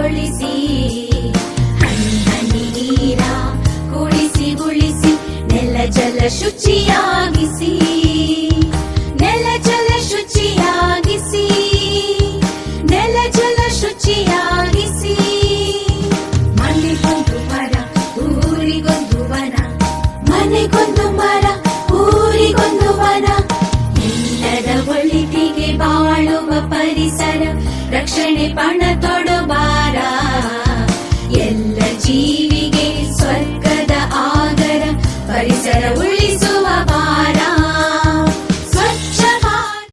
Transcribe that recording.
ಸ್ವಚ್ಛಗೊಳಿಸಿ ಹನಿ ನೀರ ಕುಡಿಸಿ ಉಳಿಸಿ ನೆಲ ಜಲ ಶುಚಿಯಾಗಿಸಿ ನೆಲ ಜಲ ಶುಚಿಯಾಗಿಸಿ ನೆಲ ಜಲ ಶುಚಿಯಾಗಿಸಿ ಮನೆಗೊಂದು ಮರ ಊರಿಗೊಂದು ವನ ಮನೆಗೊಂದು ಮರ ಊರಿಗೊಂದು ವನ ಎಲ್ಲರ ಒಳಿತಿಗೆ ಬಾಳುವ ಪರಿಸರ ರಕ್ಷಣೆ ಪಣ ತೊಡಬಾರ ಎಲ್ಲ ಜೀವ